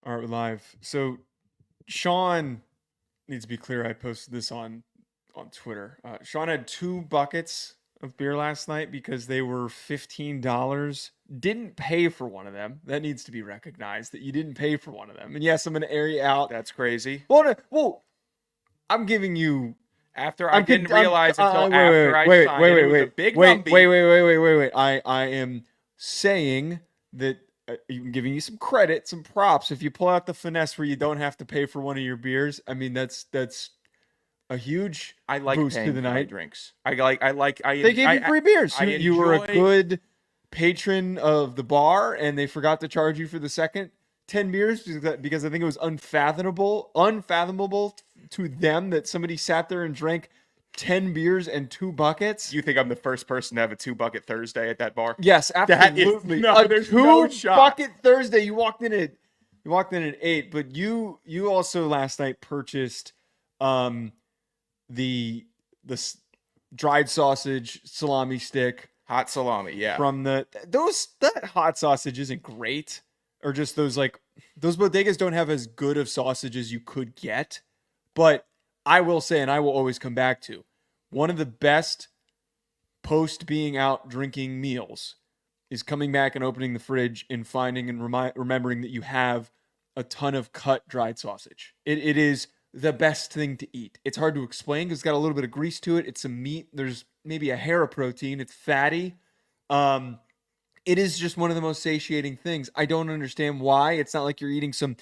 All right, we're live. So Sean needs to be clear. I posted this on Twitter. Sean had 2 buckets of beer last night because they were $15. Didn't pay for one of them. That needs to be recognized that you didn't pay for one of them. And yes, I'm going to air you out. That's crazy. Well, I'm giving you. I didn't realize until after I signed it. It was a big number. Wait. I am saying that I'm giving you some credit, some props. If you pull out the finesse where you don't have to pay for one of your beers, I mean that's a huge boost to the night. Drinks. They gave you free beers. You were a good patron of the bar, and they forgot to charge you for the second 10 beers because I think it was unfathomable to them that somebody sat there and drank 10 beers and 2 buckets. You think I'm the first person to have a 2-bucket Thursday at that bar? Yes, absolutely. There's no shot. 2-bucket Thursday. You walked in at 8, but you also last night purchased the dried sausage salami stick. Hot salami, yeah. From that hot sausage isn't great. Or just those bodegas don't have as good of sausage as you could get. But I will say, and I will always come back to, one of the best post being out drinking meals is coming back and opening the fridge and finding and remembering that you have a ton of cut dried sausage. It is the best thing to eat. It's hard to explain because it's got a little bit of grease to it. It's some meat. There's maybe a hair of protein. It's fatty. It is just one of the most satiating things. I don't understand why. It's not like you're eating some,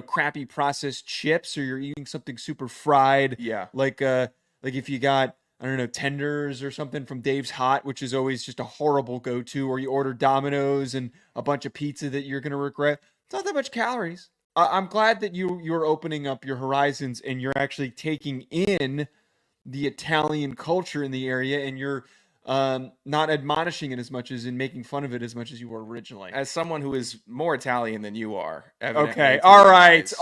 crappy processed chips or you're eating something super fried. Yeah. Like if you got, I don't know, tenders or something from Dave's Hot, which is always just a horrible go-to, or you order Domino's and a bunch of pizza that you're going to regret. It's not that much calories. I'm glad that you're opening up your horizons and you're actually taking in the Italian culture in the area, and you're not admonishing it as much as in making fun of it as much as you were originally. As someone who is more Italian than you are. Okay. All right.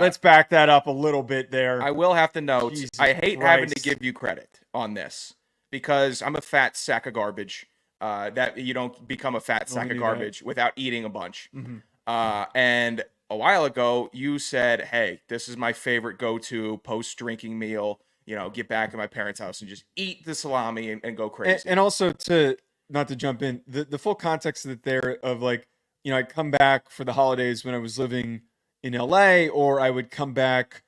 Let's back that up a little bit there. I will have to note, Jesus I hate Christ. having to give you credit on this because I'm a fat sack of garbage. That you don't become a fat sack of garbage without eating a bunch. Mm-hmm. And a while ago, you said, hey, this is my favorite go-to post-drinking meal. Get back at my parents' house and just eat the salami and go crazy. And also, not to jump in, the full context of it there of I'd come back for the holidays when I was living in LA, or I would come back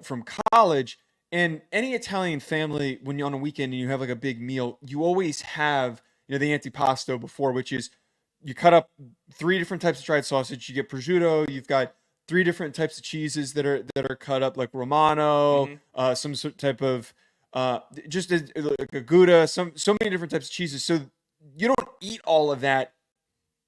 from college. And any Italian family, when you're on a weekend and you have like a big meal, you always have, the antipasto before, which is you cut up 3 different types of dried sausage. You get prosciutto. You've got 3 different types of cheeses that are cut up, like Romano, some sort type of just like a Gouda, so many different types of cheeses. So you don't eat all of that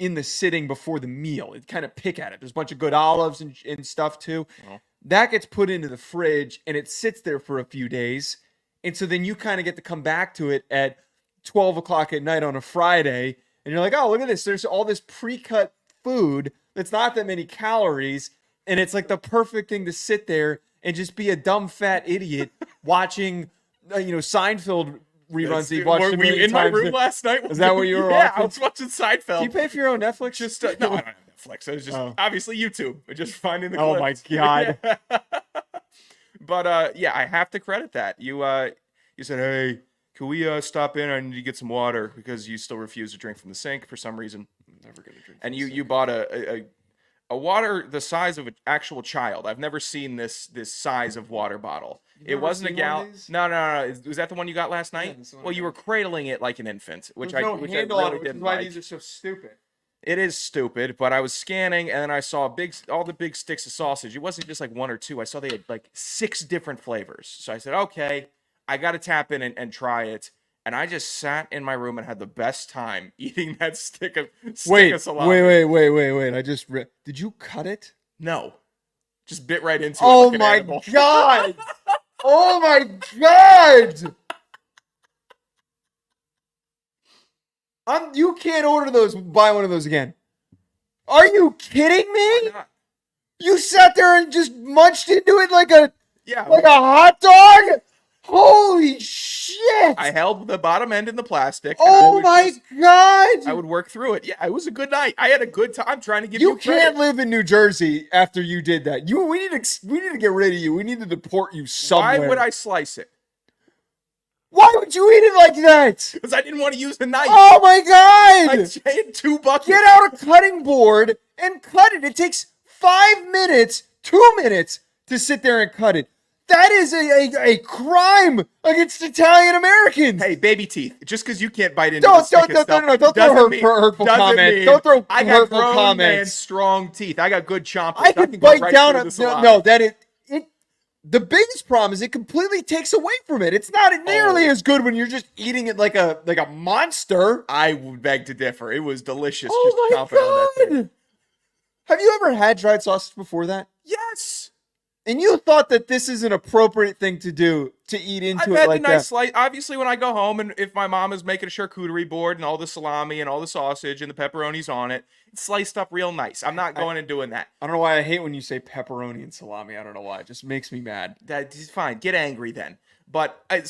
in the sitting before the meal. You kind of pick at it. There's a bunch of good olives and stuff too. Oh. That gets put into the fridge and it sits there for a few days. And so then you kind of get to come back to it at 12 o'clock at night on a Friday. And you're like, oh, look at this. There's all this pre-cut food that's not that many calories. And it's like the perfect thing to sit there and just be a dumb fat idiot watching, Seinfeld reruns. Were you in my room last night? Is that what you were watching? Yeah, I was watching Seinfeld. Do you pay for your own Netflix? Just no, I don't have Netflix. It was just obviously YouTube. We're just finding the clips. Oh my God. But I have to credit that. You said, hey, can we stop in? I need to get some water because you still refuse to drink from the sink for some reason. I'm never gonna drink. And you bought a water the size of an actual child. I've never seen this size of water bottle. It wasn't a gallon. No. Was that the one you got last night? Yeah, well, you were cradling it like an infant, which I really didn't like. Which is why these are so stupid. It is stupid, but I was scanning and then I saw all the big sticks of sausage. It wasn't just like 1 or 2. I saw they had like 6 different flavors. So I said, okay, I got to tap in and try it. And I just sat in my room and had the best time eating that stick of salami. Wait. Did you cut it? No. Just bit right into it. Oh my God. Oh my God. You can't buy one of those again. Are you kidding me? Why not? You sat there and just munched into it like a Yeah. like a hot dog? Holy shit! I held the bottom end in the plastic. and Oh my God! I would work through it. Yeah, it was a good night. I had a good time trying to give You you credit. can't live in New Jersey after you did that. We need to get rid of you. We need to deport you somewhere. Why would I slice it? Why would you eat it like that? Because I didn't want to use the knife. Oh my God! I had 2 buckets. Get out a cutting board and cut it. It takes 5 minutes, 2 minutes to sit there and cut it. That is a crime against Italian Americans. Hey, baby teeth. Just because you can't bite into Don't the thickest throw stuff hurtful comments. Don't throw I got hurtful grown comments. man strong teeth. I got good chompers. I can could go bite right down through on the salami. no. That it. The biggest problem is it completely takes away from it. It's not nearly as good when you're just eating it like a monster. I would beg to differ. It was delicious. Oh just chomping on that thing. God! Have you ever had dried sausage before that? Yes. And you thought that this is an appropriate thing to do to eat into I've it had like the nice that? slice. Obviously, when I go home and if my mom is making a charcuterie board and all the salami and all the sausage and the pepperonis on it, it's sliced up real nice. I'm not going and doing that. I don't know why I hate when you say pepperoni and salami. I don't know why. It just makes me mad. That's fine. Get angry then. But I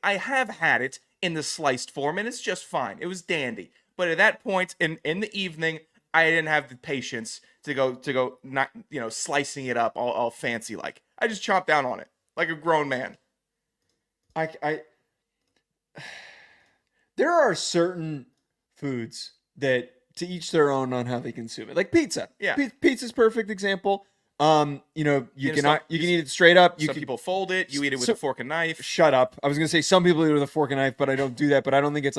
have had it in the sliced form and it's just fine. It was dandy. But at that point in the evening, I didn't have the patience to go not slicing it up all fancy like. I just chopped down on it like a grown man. There are certain foods that to each their own on how they consume it. Like pizza. Yeah. Pizza's a perfect example. You can eat it straight up. Some people fold it. You eat it with a fork and knife. Shut up. I was gonna say some people eat it with a fork and knife, but I don't do that. But I don't think it's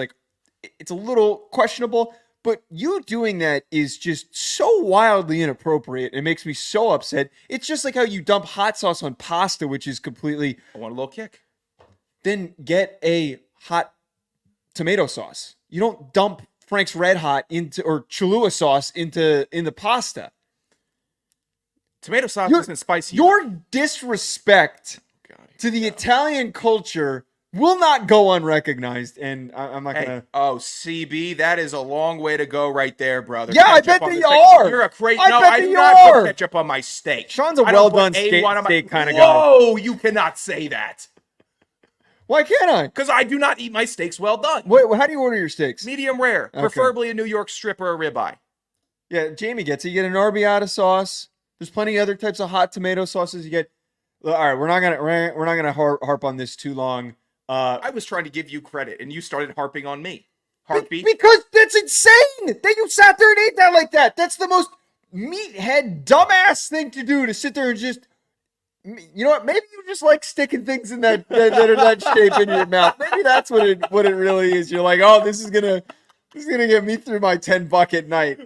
a little questionable. But you doing that is just so wildly inappropriate. It makes me so upset. It's just like how you dump hot sauce on pasta, which is completely. I want a little kick. Then get a hot tomato sauce. You don't dump Frank's Red Hot or Cholula sauce in the pasta. Tomato sauce isn't spicy. Your disrespect to the Italian culture will not go unrecognized, and I'm not gonna. Oh, CB, that is a long way to go, right there, brother. Yeah, I bet they are. You're a crazy. I No, bet I they do not are. put ketchup on my steak. Sean's a well done steak kind of guy. Whoa, you cannot say that. Why can't I? Because I do not eat my steaks well done. Wait, how do you order your steaks? Medium rare, preferably a New York strip or a ribeye. Yeah, Jamie gets it. You get an arrabbiata sauce. There's plenty of other types of hot tomato sauces you get. All right, we're not gonna harp on this too long. I was trying to give you credit, and you started harping on me. Heartbeat. Because that's insane that you sat there and ate that like that. That's the most meathead, dumbass thing to do, to sit there and just. You know what? Maybe you just like sticking things in that are that shape in your mouth. Maybe that's what it really is. You're like, oh, this is gonna get me through my 10-bucket night.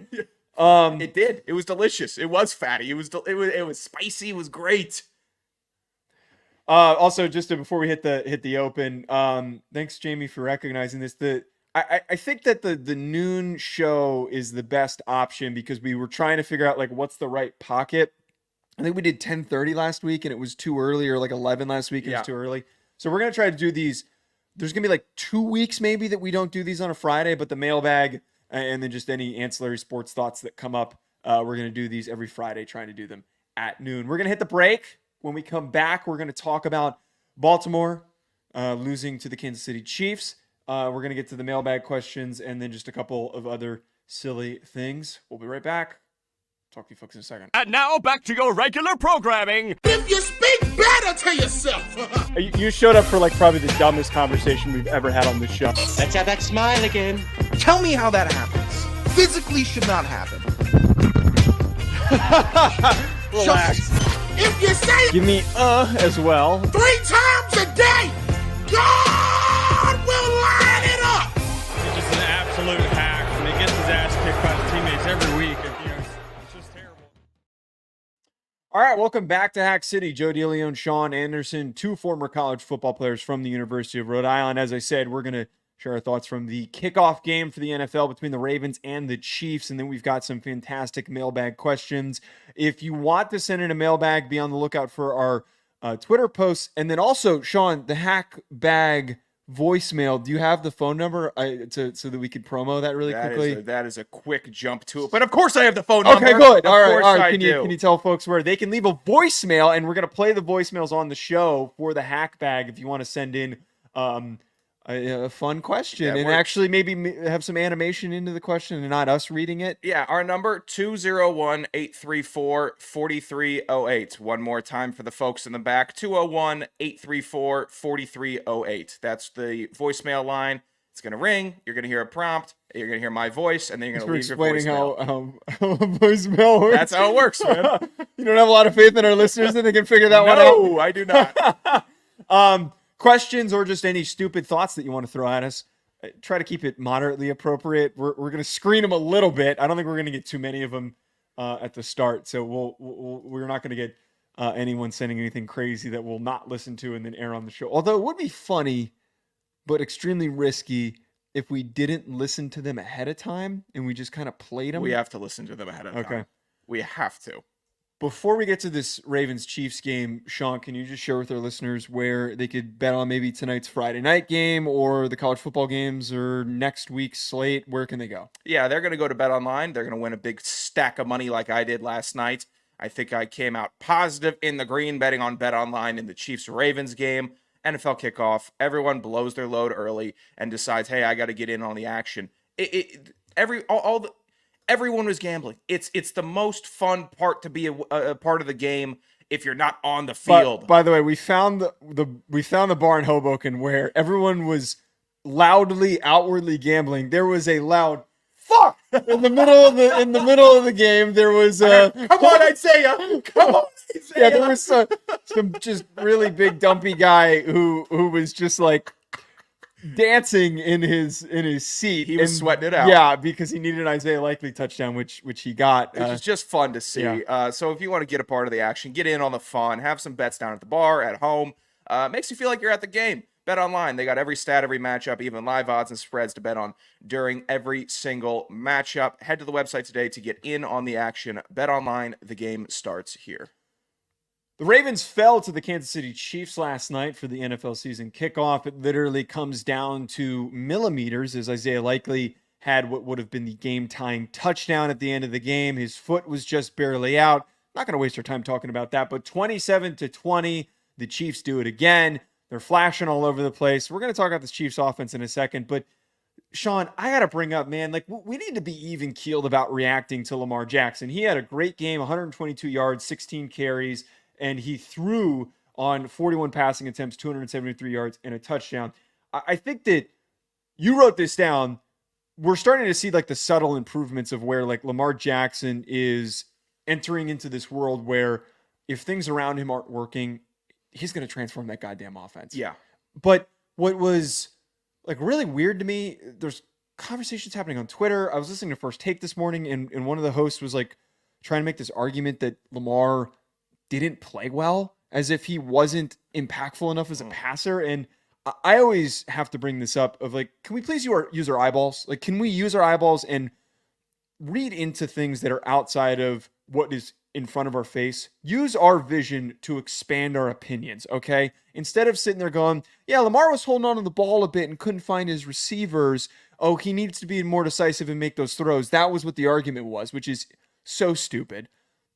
It did. It was delicious. It was fatty. It was spicy. It was great. Also, just before we hit the open, thanks Jamie for recognizing this. I think that the noon show is the best option because we were trying to figure out like what's the right pocket. I think we did 10:30 last week and it was too early, or like 11 last week and it was too early. So we're gonna try to do these. There's gonna be like 2 weeks maybe that we don't do these on a Friday, but the mailbag and then just any ancillary sports thoughts that come up, we're gonna do these every Friday, trying to do them at noon. We're gonna hit the break. When we come back, we're gonna talk about Baltimore losing to the Kansas City Chiefs. We're going to get to the mailbag questions and then just a couple of other silly things. We'll be right back. Talk to you folks in a second. And now back to your regular programming. If you speak better to yourself. You showed up for like probably the dumbest conversation we've ever had on this show. Let's have that smile again. Tell me how that happens. Physically should not happen. Relax. If you say it Give me as well. 3 times a day, God will line it up. He's just an absolute hack, and he gets his ass kicked by the teammates every week. It's just terrible. All right, welcome back to Hack City. Joe DeLeone, Sean Anderson, 2 former college football players from the University of Rhode Island. As I said, we're going to share our thoughts from the kickoff game for the NFL between the Ravens and the Chiefs, and then we've got some fantastic mailbag questions. If you want to send in a mailbag, be on the lookout for our Twitter posts, and then also, Sean, the Hack Bag voicemail. Do you have the phone number so that we could promo that really quickly? That is a quick jump to it. But of course I have the phone number. Okay, good. All Of course right. I Can do. you tell folks where they can leave a voicemail, and we're gonna play the voicemails on the show for the hack bag if you want to send in a fun question Yeah, and we're- actually maybe have some animation into the question and not us reading it. Yeah, our number 201-834-4308. One more time for the folks in the back. 201-834-4308. That's the voicemail line. It's going to ring. You're going to hear a prompt. You're going to hear my voice, and then you're going to leave your Explaining voicemail. how voicemail works. That's how it works, man. You don't have a lot of faith in our listeners that they can figure that one out. No, I do not. Questions or just any stupid thoughts that you want to throw at us, try to keep it moderately appropriate. We're going to screen them a little bit. I don't think we're going to get too many of them at the start, so we're not going to get anyone sending anything crazy that we'll not listen to and then air on the show. Although it would be funny, but extremely risky if we didn't listen to them ahead of time and we just kind of played them. We have to listen to them ahead of time. Okay. We have to. Before we get to this Ravens-Chiefs game, Sean, can you just share with our listeners where they could bet on maybe tonight's Friday night game or the college football games or next week's slate? Where can they go? Yeah, they're going to go to Bet Online. They're going to win a big stack of money like I did last night. I think I came out positive in the green betting on Bet Online in the Chiefs-Ravens game. NFL kickoff. Everyone blows their load early and decides, hey, I got to get in on the action. Everyone was gambling. It's the most fun part to be a part of the game if you're not on the field. By the way, we found the bar in Hoboken where everyone was loudly, outwardly gambling. There was a loud fuck in the middle of the game. There was come on, Isaiah. Come on, Isaiah. Yeah, there was some just really big dumpy guy who was just like dancing in his seat. He was sweating it out. Yeah, because he needed an Isaiah Likely touchdown, which he got. Which is just fun to see. Yeah. So if you want to get a part of the action, get in on the fun, have some bets down at the bar, at home. Makes you feel like you're at the game. Bet Online. They got every stat, every matchup, even live odds and spreads to bet on during every single matchup. Head to the website today to get in on the action. Bet Online. The game starts here. The Ravens fell to the Kansas City Chiefs last night for the NFL season kickoff. It literally comes down to millimeters as Isaiah Likely had what would have been the game-tying touchdown at the end of the game. His foot was just barely out. Not going to waste our time talking about that, but 27-20, the Chiefs do it again. They're flashing all over the place. We're going to talk about this Chiefs offense in a second, but Sean, I got to bring up, man, like we need to be even keeled about reacting to Lamar Jackson. He had a great game, 122 yards, 16 carries, and he threw on 41 passing attempts, 273 yards, and a touchdown. I think that you wrote this down. We're starting to see like the subtle improvements of where like Lamar Jackson is entering into this world where if things around him aren't working, he's going to transform that goddamn offense. Yeah. But what was like really weird to me, there's conversations happening on Twitter. I was listening to First Take this morning, and one of the hosts was like trying to make this argument that Lamar didn't play well, as if he wasn't impactful enough as a passer. And I always have to bring this up of like, can we please use our eyeballs? Like, can we use our eyeballs and read into things that are outside of what is in front of our face? Use our vision to expand our opinions, okay? Instead of sitting there going, yeah, Lamar was holding on to the ball a bit and couldn't find his receivers. Oh, he needs to be more decisive and make those throws. That was what the argument was, which is so stupid.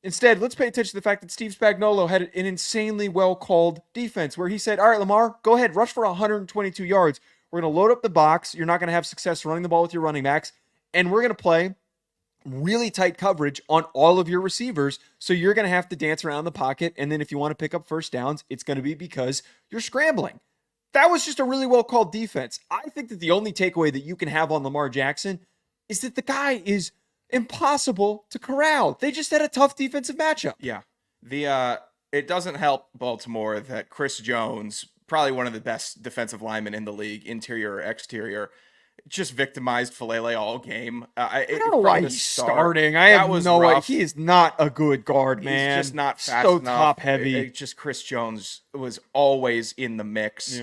Instead, let's pay attention to the fact that Steve Spagnuolo had an insanely well-called defense where he said, all right, Lamar, go ahead, rush for 122 yards. We're going to load up the box. You're not going to have success running the ball with your running backs. And we're going to play really tight coverage on all of your receivers. So you're going to have to dance around the pocket. And then if you want to pick up first downs, it's going to be because you're scrambling. That was just a really well-called defense. I think that the only takeaway that you can have on Lamar Jackson is that the guy is impossible to corral. They just had a tough defensive matchup. Yeah. It doesn't help Baltimore that Chris Jones, probably one of the best defensive linemen in the league, interior or exterior, just victimized Falele all game. I don't know why he's starting. I have no idea. He is not a good guard, man. He's just not fast so enough. top heavy. Just Chris Jones was always in the mix,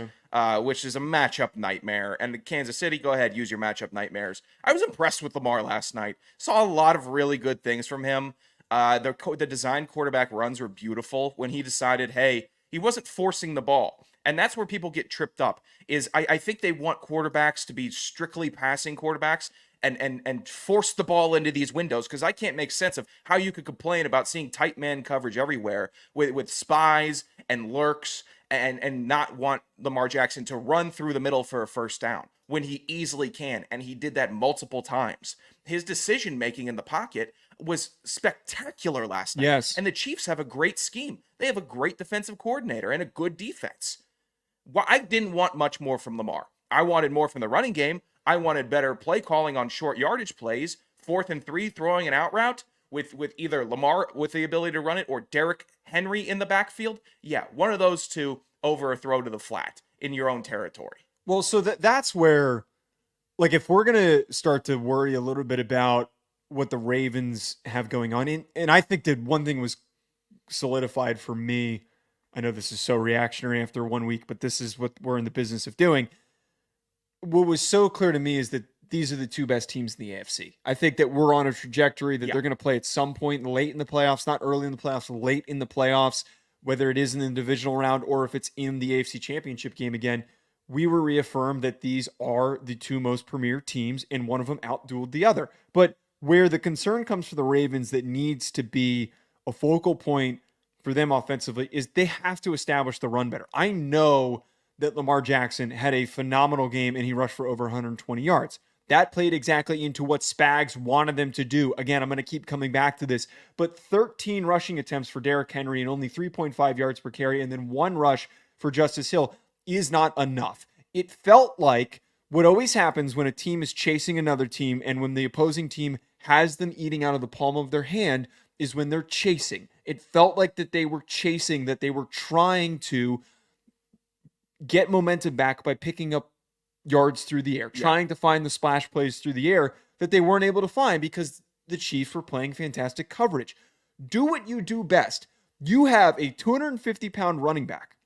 which is a matchup nightmare. And Kansas City, go ahead, use your matchup nightmares. I was impressed with Lamar last night. Saw a lot of really good things from him. The design quarterback runs were beautiful when he decided, hey, he wasn't forcing the ball. And that's where people get tripped up is I think they want quarterbacks to be strictly passing quarterbacks and force the ball into these windows, because I can't make sense of how you could complain about seeing tight man coverage everywhere with spies and lurks and not want Lamar Jackson to run through the middle for a first down when he easily can. And he did that multiple times. His decision making in the pocket was spectacular last night. Yes. And the Chiefs have a great scheme. They have a great defensive coordinator and a good defense. Well, I didn't want much more from Lamar. I wanted more from the running game. I wanted better play calling on short yardage plays, 4th and 3, throwing an out route with either Lamar with the ability to run it or Derrick Henry in the backfield. Yeah, one of those two over a throw to the flat in your own territory. Well, so that's where, like, if we're going to start to worry a little bit about what the Ravens have going on, and I think that one thing was solidified for me. I know this is so reactionary after 1 week, but this is what we're in the business of doing. What was so clear to me is that these are the two best teams in the AFC. I think that we're on a trajectory that they're going to play at some point late in the playoffs, not early in the playoffs, late in the playoffs, whether it is in the divisional round or if it's in the AFC Championship game again. We were reaffirmed that these are the two most premier teams, and one of them outdueled the other. But where the concern comes for the Ravens that needs to be a focal point for them offensively is they have to establish the run better. I know that Lamar Jackson had a phenomenal game and he rushed for over 120 yards. That played exactly into what Spags wanted them to do. Again, I'm going to keep coming back to this, but 13 rushing attempts for Derrick Henry and only 3.5 yards per carry, and then 1 rush for Justice Hill is not enough. It felt like what always happens when a team is chasing another team and when the opposing team has them eating out of the palm of their hand is when they're chasing. It felt like that they were chasing, that they were trying to get momentum back by picking up yards through the air, trying to find the splash plays through the air that they weren't able to find because the Chiefs were playing fantastic coverage. Do what you do best. You have a 250-pound running back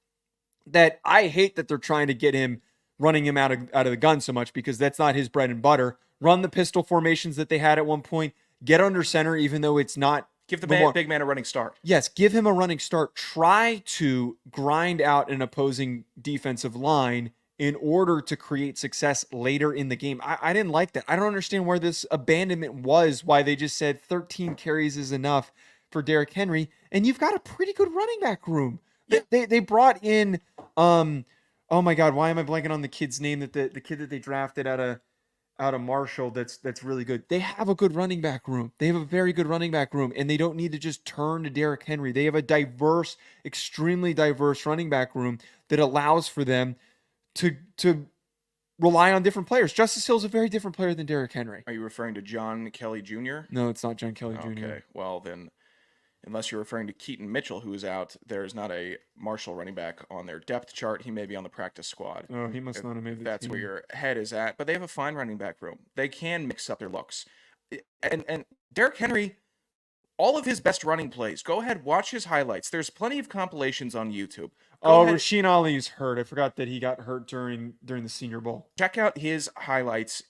that I hate that they're trying to get him, running him out of the gun so much because that's not his bread and butter. Run the pistol formations that they had at one point. Get under center even though it's not. Give the big man a running start. Yes, give him a running start. Try to grind out an opposing defensive line in order to create success later in the game. I didn't like that. I don't understand where this abandonment was, why they just said 13 carries is enough for Derrick Henry, and you've got a pretty good running back room. Yeah. They brought in, oh my God, why am I blanking on the kid's name, that the kid that they drafted out of Marshall that's really good. They have a good running back room. They have a very good running back room, and they don't need to just turn to Derrick Henry. They have a diverse, extremely diverse running back room that allows for them to rely on different players. Justice Hill is a very different player than Derrick Henry. Are you referring to John Kelly Jr.? No, it's not John Kelly Jr. Okay, well then, unless you're referring to Keaton Mitchell, who is out, there's not a Marshall running back on their depth chart. He may be on the practice squad. Oh, he must not have made the That's team. where your head is at. But they have a fine running back room. They can mix up their looks. And Derrick Henry, all of his best running plays, go ahead, watch his highlights. There's plenty of compilations on YouTube. Rasheen Ali's hurt. I forgot that he got hurt during the Senior Bowl. Check out his highlights.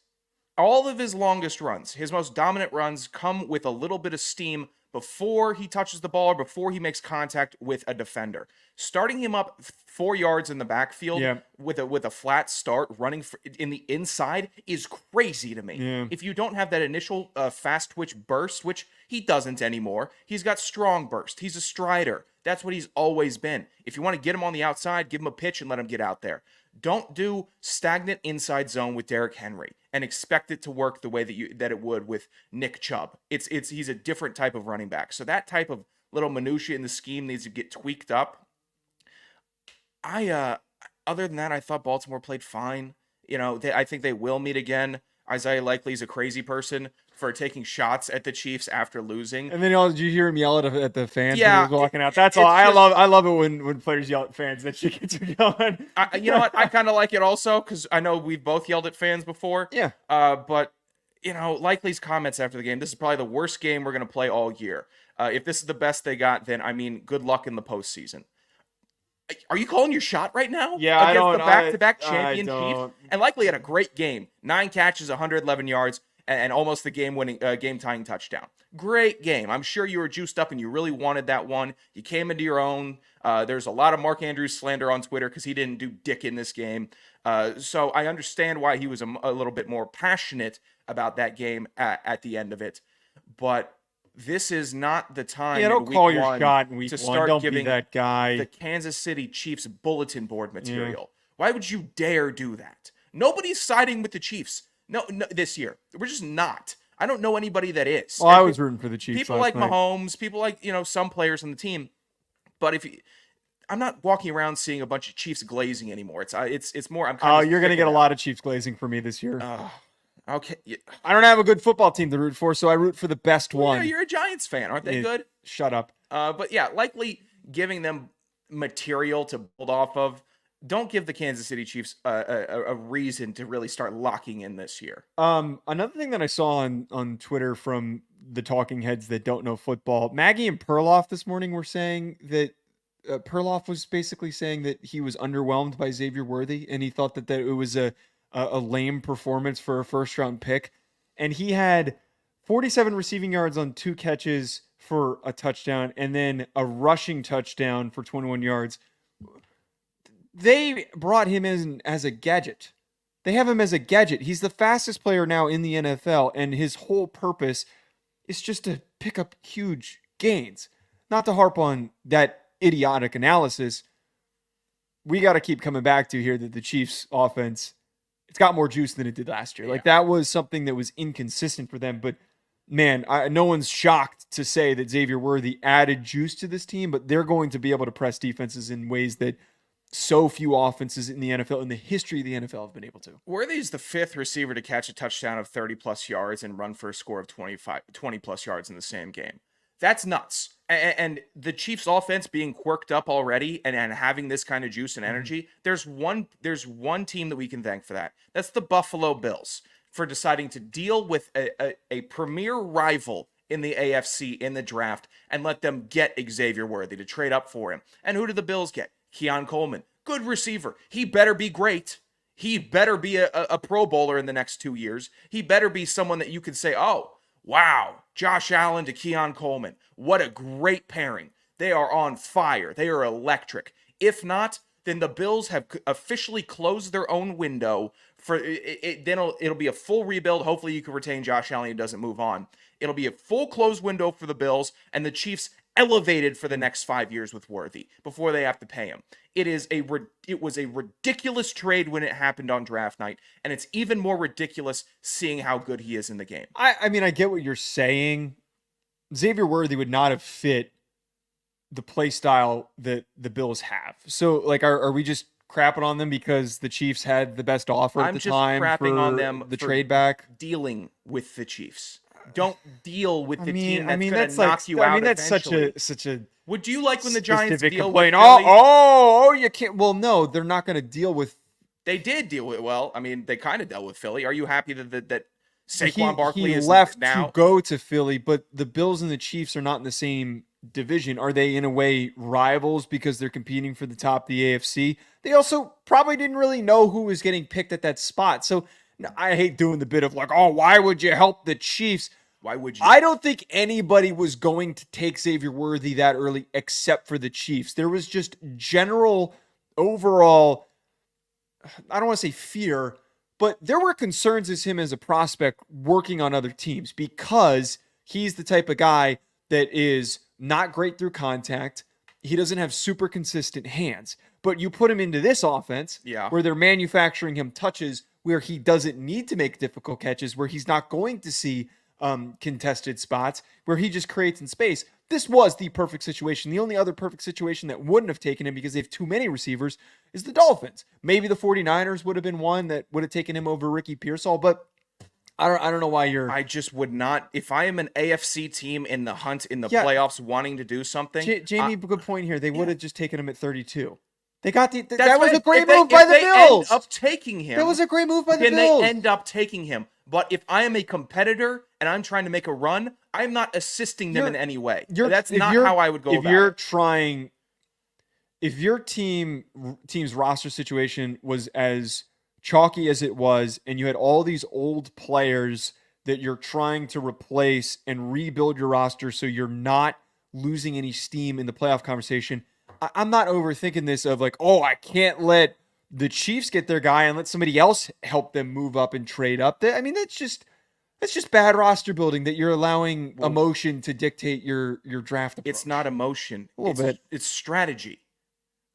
All of his longest runs, his most dominant runs, come with a little bit of steam before he touches the ball or before he makes contact with a defender. Starting him up 4 yards in the backfield with a flat start, running in the inside is crazy to me. Yeah. If you don't have that initial fast twitch burst, which he doesn't anymore, he's got strong burst. He's a strider. That's what he's always been. If you want to get him on the outside, give him a pitch and let him get out there. Don't do stagnant inside zone with Derrick Henry and expect it to work the way that it would with Nick Chubb. He's a different type of running back. So that type of little minutia in the scheme needs to get tweaked up. Other than that, I thought Baltimore played fine. I think they will meet again. Isaiah Likely is a crazy person for taking shots at the Chiefs after losing. And then did you hear him yell at the fans when Yeah, he was walking out? That's all. I love it when players yell at fans. That shit gets me going. You know what? I kind of like it also because I know we've both yelled at fans before. Yeah. But Likely's comments after the game, this is probably the worst game we're going to play all year. If this is the best they got, then, good luck in the postseason. Are you calling your shot right now? Yeah, against I don't. the back-to-back champion I don't. Chiefs? And Likely had a great game. 9 catches, 111 yards. and almost the game tying touchdown. Great game. I'm sure you were juiced up and you really wanted that one. You came into your own. There's a lot of Mark Andrews slander on Twitter because he didn't do dick in this game. So I understand why he was a little bit more passionate about that game at the end of it. But this is not the time. Yeah, don't call your shot in week to one. start Don't be giving that guy. the Kansas City Chiefs bulletin board material. Why would you dare do that? Nobody's siding with the Chiefs. No, this year. We're just not. I don't know anybody that is. Well, I was rooting for the Chiefs. People like Mahomes, people like, some players on the team. But I'm not walking around seeing a bunch of Chiefs glazing anymore. It's more. You're going to get a lot of Chiefs glazing for me this year. Okay. I don't have a good football team to root for, so I root for the best one. Yeah, you're a Giants fan. Aren't they good? Shut up. But yeah, likely giving them material to build off of. Don't give the Kansas City Chiefs a reason to really start locking in this year. Another thing that I saw on Twitter from the talking heads that don't know football, Maggie and Perloff this morning were saying that Perloff was basically saying that he was underwhelmed by Xavier Worthy, and he thought that it was a lame performance for a first-round pick. And he had 47 receiving yards on 2 catches for a touchdown, and then a rushing touchdown for 21 yards. They brought him in as a gadget. They have him as a gadget. He's the fastest player now in the NFL, and his whole purpose is just to pick up huge gains. Not to harp on that idiotic analysis. We got to keep coming back to here that the Chiefs offense, it's got more juice than it did last year. Like, that was something that was inconsistent for them. But man, no one's shocked to say that Xavier Worthy added juice to this team, but they're going to be able to press defenses in ways that so few offenses in the NFL, in the history of the NFL, have been able to. Worthy's the 5th receiver to catch a touchdown of 30-plus yards and run for a score of 20-plus yards in the same game. That's nuts. And the Chiefs' offense being quirked up already and having this kind of juice and energy, there's one team that we can thank for that. That's the Buffalo Bills, for deciding to deal with a premier rival in the AFC in the draft and let them get Xavier Worthy to trade up for him. And who did the Bills get? Keon Coleman, good receiver. He better be great. He better be a Pro Bowler in the next 2 years. He better be someone that you can say, oh, wow, Josh Allen to Keon Coleman. What a great pairing. They are on fire. They are electric. If not, then the Bills have officially closed their own window for it. Then it'll be a full rebuild. Hopefully you can retain Josh Allen and doesn't move on. It'll be a full closed window for the Bills, and the Chiefs elevated for the next 5 years with Worthy before they have to pay him. It was a ridiculous trade when it happened on draft night, and it's even more ridiculous seeing how good he is in the game. I mean, I get what you're saying. Xavier Worthy would not have fit the play style that the Bills have. So, like, are we just crapping on them because the Chiefs had the best offer at the time? I'm just crapping for on them the for trade back. Dealing with the Chiefs. Don't deal with the team that's going that's to knock you out. I mean, that's eventually. such a. Would you like when the Giants specific deal complaint? with Philly? Oh, you can't. Well, no, they're not going to deal with. They did deal with. Well, I mean, they kind of dealt with Philly. Are you happy that Saquon Barkley is left now to go to Philly, but the Bills and the Chiefs are not in the same division. Are they in a way rivals because they're competing for the top of the AFC? They also probably didn't really know who was getting picked at that spot. So I hate doing the bit of like, oh, why would you help the Chiefs? Why would you? I don't think anybody was going to take Xavier Worthy that early except for the Chiefs. There was just general overall, I don't want to say fear, but there were concerns as him as a prospect working on other teams because he's the type of guy that is not great through contact. He doesn't have super consistent hands. But you put him into this offense where they're manufacturing him touches where he doesn't need to make difficult catches, where he's not going to see contested spots, where he just creates in space. This was the perfect situation. The only other perfect situation that wouldn't have taken him because they have too many receivers is the Dolphins. Maybe the 49ers would have been one that would have taken him over Ricky Pearsall, but I don't know why you're... I just would not... If I am an AFC team in the hunt in the playoffs wanting to do something... Jamie, good point here. They would have just taken him at 32. They got that was a great move by the Bills. End up taking him. That was a great move by the Bills. Then they end up taking him. But if I am a competitor and I'm trying to make a run, I'm not assisting them in any way. That's not how I would go about it. If your team's roster situation was as chalky as it was, and you had all these old players that you're trying to replace and rebuild your roster so you're not losing any steam in the playoff conversation. I'm not overthinking this of like, oh, I can't let the Chiefs get their guy and let somebody else help them move up and trade up. I mean, that's just bad roster building that you're allowing emotion to dictate your draft approach. It's not emotion. A little bit. It's strategy.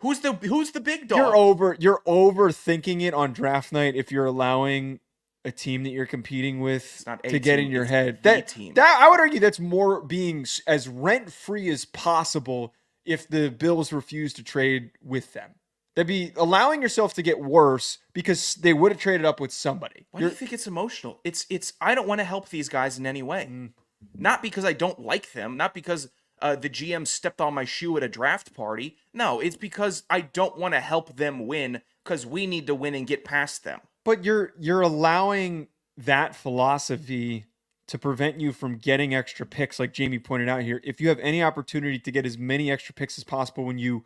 Who's the big dog? You're overthinking it on draft night if you're allowing a team that you're competing with to get in your head. That I would argue that's more being as rent-free as possible if the Bills refuse to trade with them. That'd be allowing yourself to get worse because they would have traded up with somebody. Why do you think it's emotional? It's I don't want to help these guys in any way. Not because I don't like them, not because the GM stepped on my shoe at a draft party. No, it's because I don't want to help them win because we need to win and get past them. But you're allowing that philosophy to prevent you from getting extra picks, like Jamie pointed out here. If you have any opportunity to get as many extra picks as possible when you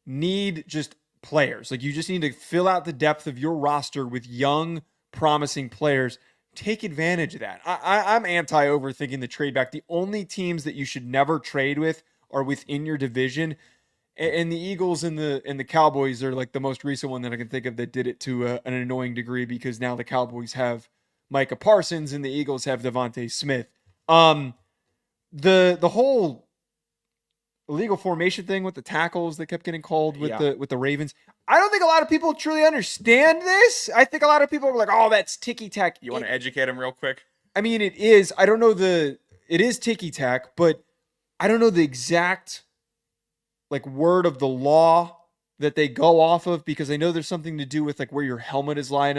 need just players, like you just need to fill out the depth of your roster with young, promising players, take advantage of that. I'm anti-overthinking the trade back. The only teams that you should never trade with are within your division. And the Eagles and the Cowboys are like the most recent one that I can think of that did it to an annoying degree because now the Cowboys have Micah Parsons and the Eagles have Devontae Smith. The whole illegal formation thing with the tackles that kept getting called with the Ravens. I don't think a lot of people truly understand this. I think a lot of people are like, "Oh, that's ticky-tack." You want to educate them real quick? I mean, it is. I don't know it is ticky-tack, but I don't know the exact like word of the law that they go off of because I know there's something to do with like where your helmet is lined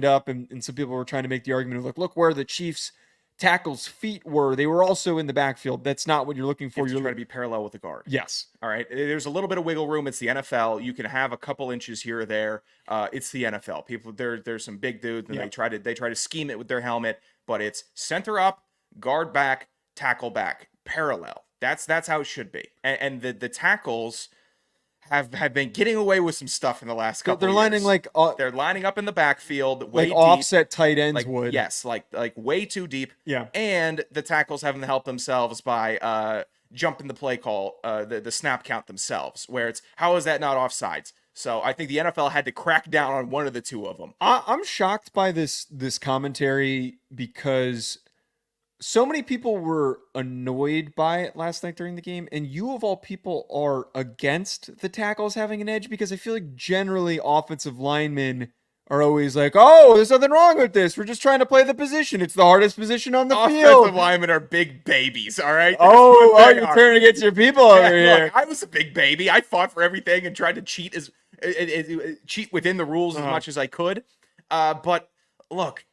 up and some people were trying to make the argument of like, look where the Chiefs tackles' feet were. They were also in the backfield. That's not what you're looking for. You're trying to be parallel with the guard. Yes. All right. There's a little bit of wiggle room. It's the NFL. You can have a couple inches here or there. It's the NFL. People there's some big dudes and they try to scheme it with their helmet, but it's center up, guard back, tackle back, parallel. That's how it should be. And the tackles have been getting away with some stuff in the last couple They're of lining years. They're lining up in the backfield way like deep, offset tight ends would. Yes, like way too deep. Yeah. And the tackles having to help themselves by jumping the play call, the snap count themselves, where it's how is that not offsides? So I think the NFL had to crack down on one of the two of them. I'm shocked by this commentary because so many people were annoyed by it last night during the game, and you of all people are against the tackles having an edge because I feel like generally offensive linemen are always like, oh, there's nothing wrong with this. We're just trying to play the position. It's the hardest position on the field. Offensive linemen are big babies, all right? You're turning against your people over here. Look, I was a big baby. I fought for everything and tried to cheat within the rules as much as I could. But look,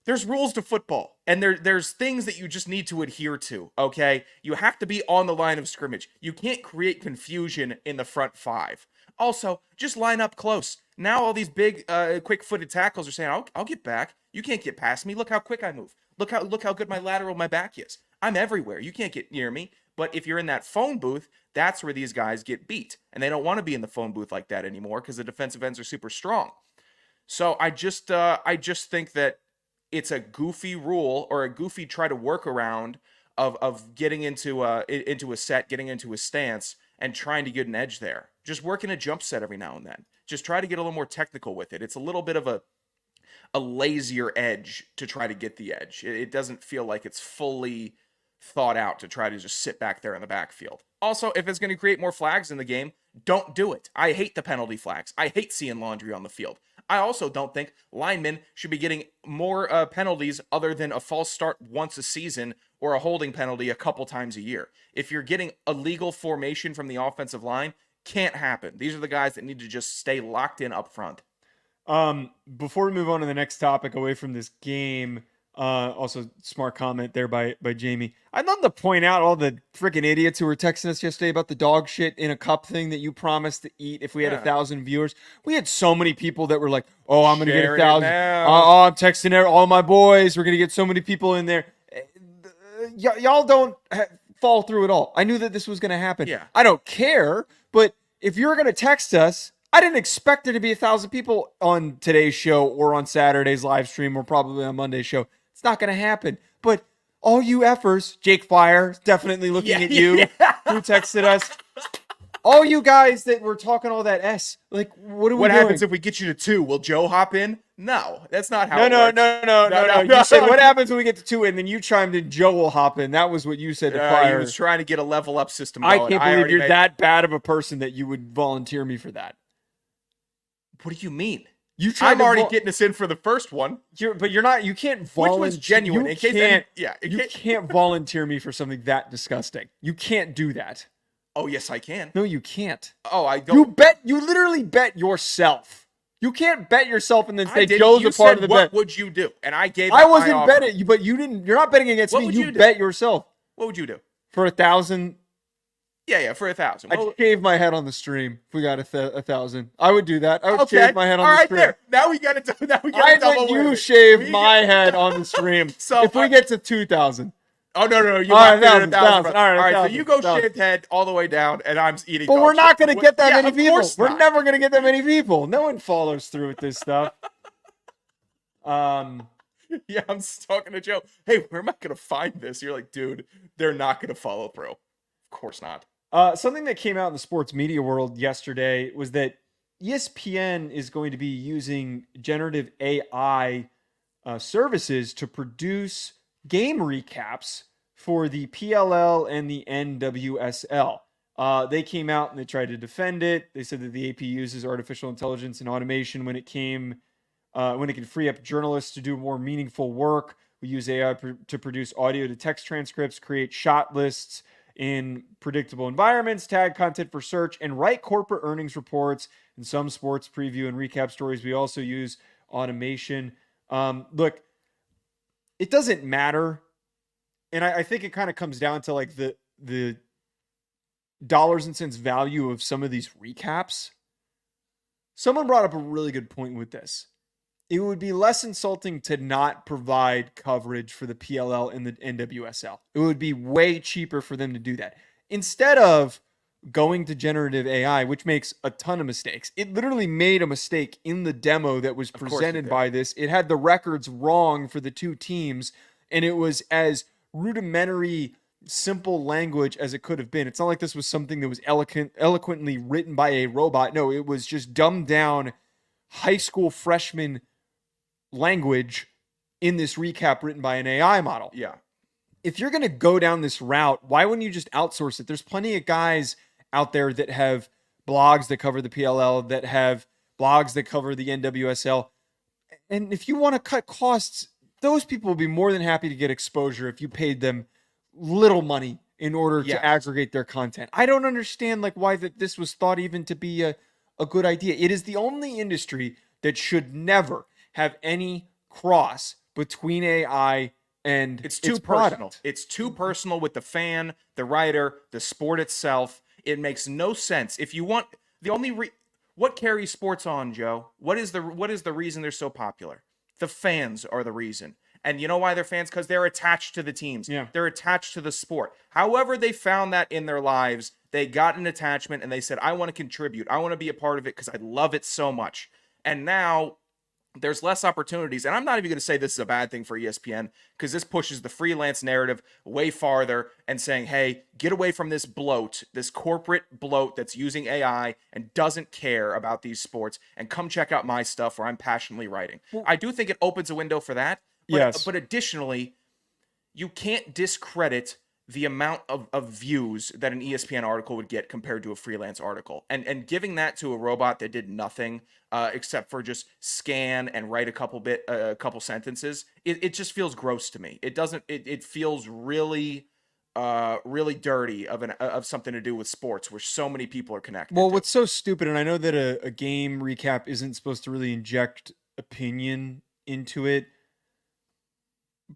there's rules to football, and there's things that you just need to adhere to, okay? You have to be on the line of scrimmage. You can't create confusion in the front five. Also, just line up close. Now all these big, quick-footed tackles are saying, I'll get back. You can't get past me. Look how quick I move. Look how good my back is. I'm everywhere. You can't get near me. But if you're in that phone booth, that's where these guys get beat. And they don't want to be in the phone booth like that anymore because the defensive ends are super strong. So I just think that it's a goofy rule or a goofy try to work around of getting into a set, getting into a stance, and trying to get an edge there. Just work in a jump set every now and then. Just try to get a little more technical with it. It's a little bit of a lazier edge to try to get the edge. It doesn't feel like it's fully thought out to try to just sit back there in the backfield. Also, if it's going to create more flags in the game, don't do it. I hate the penalty flags. I hate seeing laundry on the field. I also don't think linemen should be getting more penalties other than a false start once a season or a holding penalty a couple times a year. If you're getting illegal formation from the offensive line, can't happen. These are the guys that need to just stay locked in up front. Before we move on to the next topic away from this game, also smart comment there by Jamie. I'd love to point out all the freaking idiots who were texting us yesterday about the dog shit in a cup thing that you promised to eat if we had 1,000 viewers. We had so many people that were like, oh, I'm going to get 1,000. Oh, I'm texting all my boys. We're going to get so many people in there. Y'all don't fall through it all. I knew that this was going to happen. Yeah. I don't care, but if you're going to text us, I didn't expect there to be 1,000 people on today's show or on Saturday's live stream or probably on Monday's show. It's not going to happen. But all you effers, Jake Fire, definitely looking at you, who texted us. All you guys that were talking all that S, like, what are we What doing? happens if we get you to 2? Will Joe hop in? No, that's not how No, it works. no. You said, what happens when we get to 2? And then you chimed in, Joe will hop in. That was what you said to He Fire. was trying to get a level up system I going. can't believe already you're made- that bad of a person that you would volunteer me for that. What do you mean? You tried I'm to already getting us in for the first one. but you're not. You can't volunteer. Which was genuine. You In case can't. any- You can't volunteer me for something that disgusting. You can't do that. Oh, yes, I can. No, you can't. Oh, I don't. You literally bet yourself. You can't bet yourself and then I say did. Joe's You a part said, of the what bet. would you do? And I gave. I out my wasn't offer. betting you, but you didn't. You're not betting against What me. would You you do? bet yourself What would you do? for 1,000. Yeah, for 1,000. I'd shave my head on the stream if we got 1,000. I would do that. I would okay. shave my head on All the right, stream. there. Now we got to. Now we got I'd to double let you whammy. shave We my get- head on the stream. So, if we get to 2,000. Oh no! You All right, locked in at 1,000. 1,000. All right, So 1,000. you go 1,000. shaved head all the way down, and I'm eating. But dog we're not shit. going to get that Yeah, many of people. course We're not. never going to get that many people. No one follows through with this stuff. Yeah, I'm talking to Joe. Hey, where am I going to find this? You're like, dude, they're not going to follow through. Of course not. Something that came out in the sports media world yesterday was that ESPN is going to be using generative AI services to produce game recaps for the PLL and the NWSL. They came out and they tried to defend it. They said that the AP uses artificial intelligence and automation when it can free up journalists to do more meaningful work. We use AI to produce audio to text transcripts, create shot lists in predictable environments, tag content for search, and write corporate earnings reports and some sports preview and recap stories. We also use automation. Look, it doesn't matter. And I think it kind of comes down to like the dollars and cents value of some of these recaps. Someone brought up a really good point with this. It would be less insulting to not provide coverage for the PLL and the NWSL. It would be way cheaper for them to do that. Instead of going to generative AI, which makes a ton of mistakes. It literally made a mistake in the demo that was presented by this. It had the records wrong for the two teams, and it was as rudimentary, simple language as it could have been. It's not like this was something that was eloquently written by a robot. No, it was just dumbed down high school freshman language in this recap written by an AI model. Yeah. If you're going to go down this route, why wouldn't you just outsource it? There's plenty of guys out there that have blogs that cover the PLL, that have blogs that cover the NWSL. And if you want to cut costs, those people will be more than happy to get exposure if you paid them little money in order to aggregate their content. I don't understand why this was thought even to be a good idea. It is the only industry that should never have any cross between AI and it's too personal. It's too personal with the fan, the writer, the sport itself. It makes no sense. If you want what carries sports on, Joe? What is the reason they're so popular? The fans are the reason. And you know why they're fans? Because they're attached to the teams. Yeah. They're attached to the sport. However they found that in their lives, they got an attachment and they said, I want to contribute. I want to be a part of it because I love it so much. And now there's less opportunities. And I'm not even going to say this is a bad thing for ESPN because this pushes the freelance narrative way farther and saying, hey, get away from this bloat, this corporate bloat that's using AI and doesn't care about these sports, and come check out my stuff where I'm passionately writing. I do think it opens a window for that. But additionally, you can't discredit the amount of views that an ESPN article would get compared to a freelance article. And giving that to a robot that did nothing except for just scan and write a couple sentences, it just feels gross to me. It feels really dirty of something to do with sports where so many people are connected. Well, what's so stupid, and I know that a game recap isn't supposed to really inject opinion into it,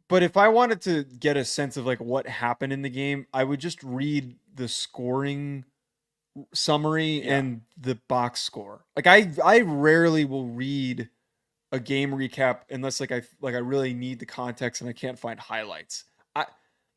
but if I wanted to get a sense of what happened in the game, I would just read the scoring summary and the box score. I rarely will read a game recap unless I really need the context and I can't find highlights.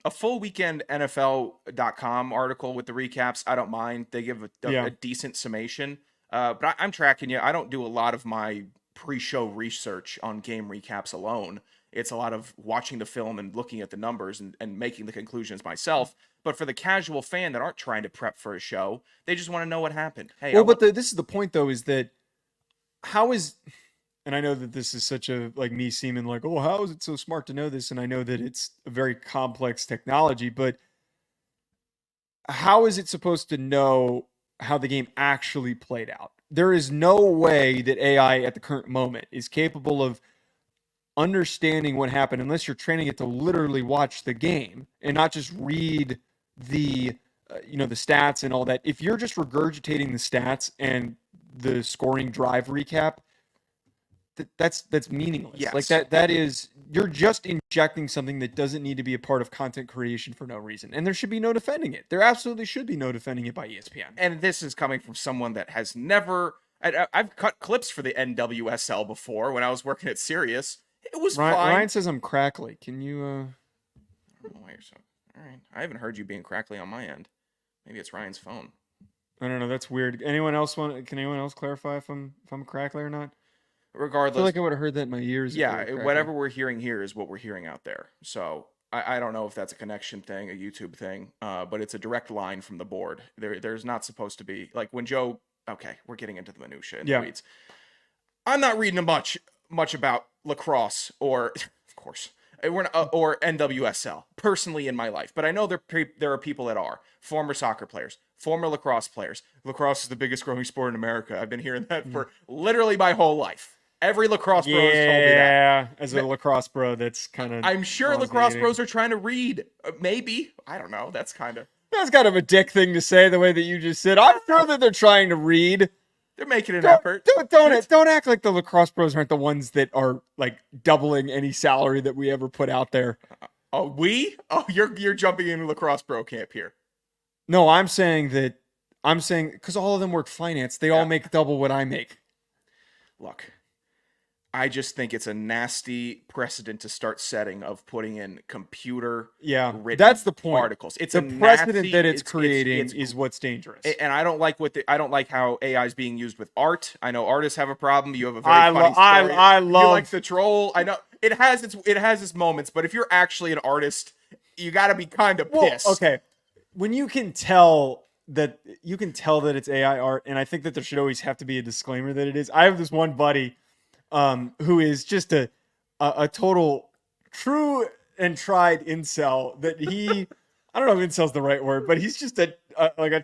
A full weekend NFL.com article with the recaps, I don't mind. They give a decent summation. But I'm tracking you. I don't do a lot of my pre-show research on game recaps alone. It's a lot of watching the film and looking at the numbers and making the conclusions myself. But for the casual fan that aren't trying to prep for a show, they just want to know what happened. Hey, well, but this is the point though, is that how is, and I know that this is such a, like me seeming like, oh, how is it so smart to know this? And I know that it's a very complex technology, but how is it supposed to know how the game actually played out? There is no way that AI at the current moment is capable of understanding what happened unless you're training it to literally watch the game and not just read the the stats and all that. If you're just regurgitating the stats and the scoring drive recap, that's meaningless. Yes. Like that is, you're just injecting something that doesn't need to be a part of content creation for no reason. And there should be no defending it. There absolutely should be no defending it by ESPN. And this is coming from someone that has never. I've cut clips for the NWSL before when I was working at Sirius. It was fine. Ryan says I'm crackly. Can you? I don't know why you're so. All right, I haven't heard you being crackly on my end. Maybe it's Ryan's phone. I don't know. That's weird. Anyone else want? Can anyone else clarify if I'm crackly or not? Regardless, I feel like I would have heard that in my ears. Yeah, whatever we're hearing here is what we're hearing out there. So I don't know if that's a connection thing, a YouTube thing, but it's a direct line from the board. There's not supposed to be, like when Joe. Okay, we're getting into the minutia and the weeds. I'm not reading much about lacrosse or, of course, or NWSL personally in my life, but I know there are people that are former soccer players, former lacrosse players. Lacrosse is the biggest growing sport in America. I've been hearing that for literally my whole life. Every lacrosse bro has told me that. Yeah, as a lacrosse bro, that's kind of. I'm sure lacrosse bros are trying to read. Maybe. I don't know. That's kind of a dick thing to say, the way that you just said. I'm sure that they're trying to read. They're making an effort. Don't act like the lacrosse pros aren't the ones that are like doubling any salary that we ever put out there. You're jumping into lacrosse bro camp here. No, I'm saying because all of them work finance, they all make double what I make. Look, I just think it's a nasty precedent to start setting of putting in computer. Yeah, that's the point. Articles. It's the precedent that it's creating is what's dangerous. And I don't like how AI is being used with art. I know artists have a problem. You have a very funny story. I love. You like the troll. I know it has its moments, but if you're actually an artist, you got to be kind of pissed. Well, okay, when you can tell that it's AI art, and I think that there should always have to be a disclaimer that it is. I have this one buddy. Who is just a total true and tried incel that he, I don't know if incel's the right word, but he's just a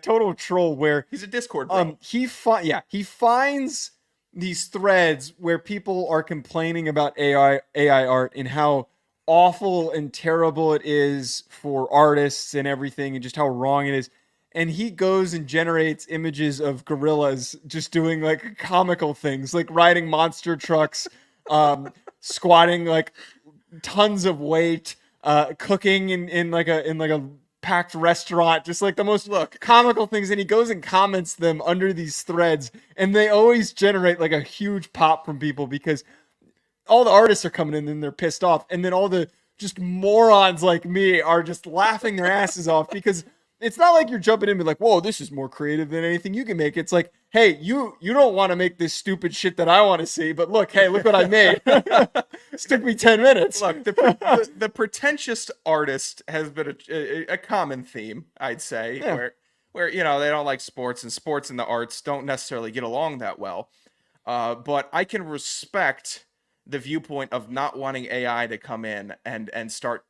total troll where he's a Discord bro. He finds these threads where people are complaining about AI art and how awful and terrible it is for artists and everything and just how wrong it is. And he goes and generates images of gorillas just doing like comical things, like riding monster trucks, squatting like tons of weight, cooking in like a packed restaurant, just like the most comical things. And he goes and comments them under these threads, and they always generate like a huge pop from people because all the artists are coming in and they're pissed off, and then all the just morons like me are just laughing their asses off because. It's not like you're jumping in and be like, whoa, this is more creative than anything you can make. It's like, hey, you don't want to make this stupid shit that I want to see, but look what I made. It took me 10 minutes. Look, the pretentious artist has been a common theme, I'd say, where they don't like sports, and sports and the arts don't necessarily get along that well. But I can respect the viewpoint of not wanting AI to come in and start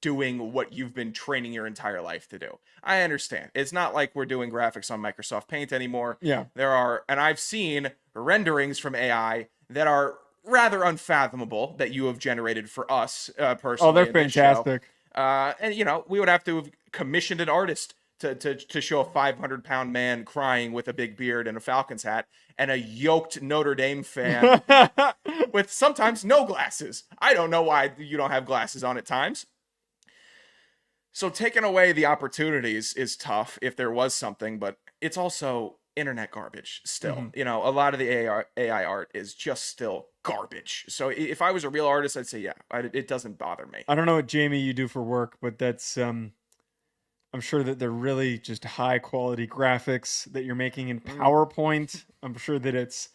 doing what you've been training your entire life to do. I understand. It's not like we're doing graphics on Microsoft Paint anymore. Yeah. And I've seen renderings from AI that are rather unfathomable that you have generated for us personally. Oh, they're fantastic. And we would have to have commissioned an artist to show a 500-pound man crying with a big beard and a Falcons hat and a yoked Notre Dame fan with sometimes no glasses. I don't know why you don't have glasses on at times. So taking away the opportunities is tough if there was something, but it's also internet garbage still. Mm-hmm. A lot of the AI art is just still garbage. So if I was a real artist, I'd say, it doesn't bother me. I don't know what, Jamie, you do for work, but that's, I'm sure that they're really just high quality graphics that you're making in PowerPoint. I'm sure that it's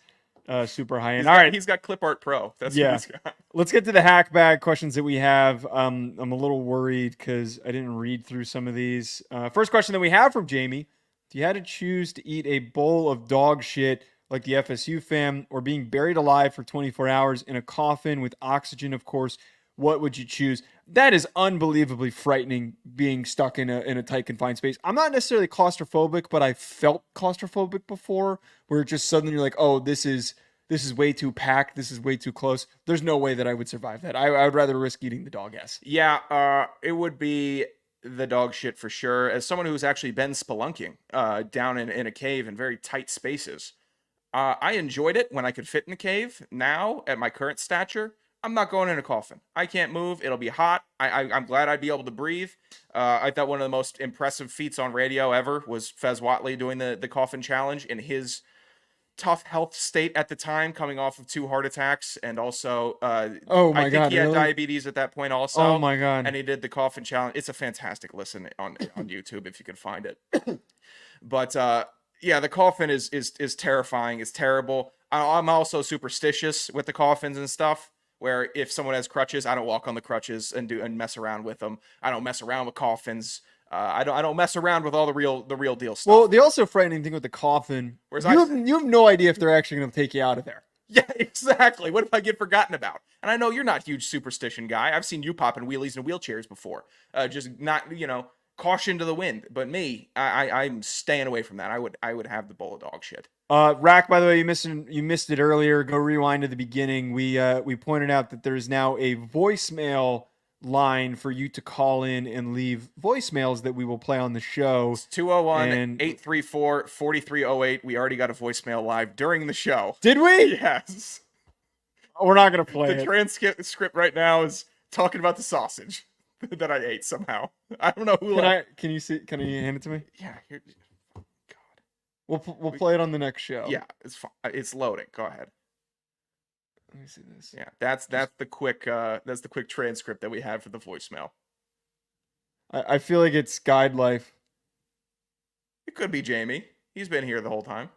super high end. All right. He's got Clip Art Pro. That's Yeah. what he's got. Let's get to the hack bag questions that we have. I'm a little worried because I didn't read through some of these. First question that we have from Jamie. If you had to choose to eat a bowl of dog shit like the FSU fam or being buried alive for 24 hours in a coffin with oxygen, of course, what would you choose? That is unbelievably frightening, being stuck in a tight confined space. I'm not necessarily claustrophobic, but I felt claustrophobic before, where just suddenly you're like, oh, this is way too packed. This is way too close. There's no way that I would survive that. I would rather risk eating the dog ass. Yeah, it would be the dog shit for sure. As someone who's actually been spelunking down in a cave in very tight spaces, I enjoyed it when I could fit in the cave. Now, at my current stature, I'm not going in a coffin. I can't move. It'll be hot. I'm glad I'd be able to breathe. I thought one of the most impressive feats on radio ever was Fez Whatley doing the coffin challenge in his tough health state at the time, coming off of 2 heart attacks, and also I think he had diabetes at that point also. Oh my God. And he did the coffin challenge. It's a fantastic listen on YouTube if you can find it. But yeah, the coffin is terrifying. It's terrible. I'm also superstitious with the coffins and stuff, where if someone has crutches, I don't walk on the crutches and mess around with them. I don't mess around with coffins. I don't mess around with all the real deal stuff. Well, the also frightening thing with the coffin, you have no idea if they're actually going to take you out of there. Yeah, exactly. What if I get forgotten about? And I know you're not a huge superstition guy. I've seen you popping wheelies and wheelchairs before. Just not, caution to the wind. But me, I'm staying away from that. I would have the bowl of dog shit. Rack, by the way, you missed it earlier. Go rewind to the beginning. We pointed out that there's now a voicemail line for you to call in and leave voicemails that we will play on the show. It's 201-834-4308. We already got a voicemail live during the show. Did we? Yes. We're not going to play it. The transcript right now is talking about the sausage that I ate somehow. I don't know who. Can you hand it to me? Yeah. Here. God. We'll play it on the next show. Yeah, it's fine. It's loading. Go ahead. Let me see this. Yeah, that's the quick transcript that we have for the voicemail. I feel like it's Guide Life. It could be Jamie. He's been here the whole time.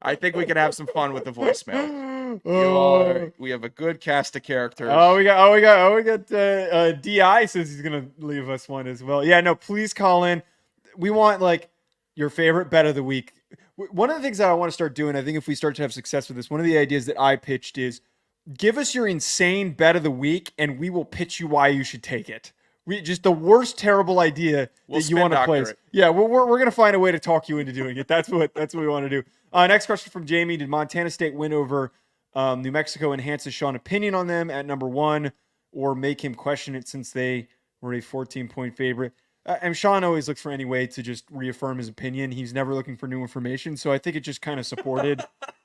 I think we can have some fun with the voicemail. We have a good cast of characters. We got DI says he's gonna leave us one as well. Yeah, no, please call in. We want your favorite bet of the week. One of the things that I want to start doing, I think if we start to have success with this, one of the ideas that I pitched is give us your insane bet of the week and we will pitch you why you should take it. Just the worst terrible idea that you want to place. Yeah, we're going to find a way to talk you into doing it. That's what we want to do. Next question from Jamie. Did Montana State win over New Mexico enhance his Sean opinion on them at number 1 or make him question it since they were a 14-point favorite? And Sean always looks for any way to just reaffirm his opinion. He's never looking for new information. So I think it just kind of supported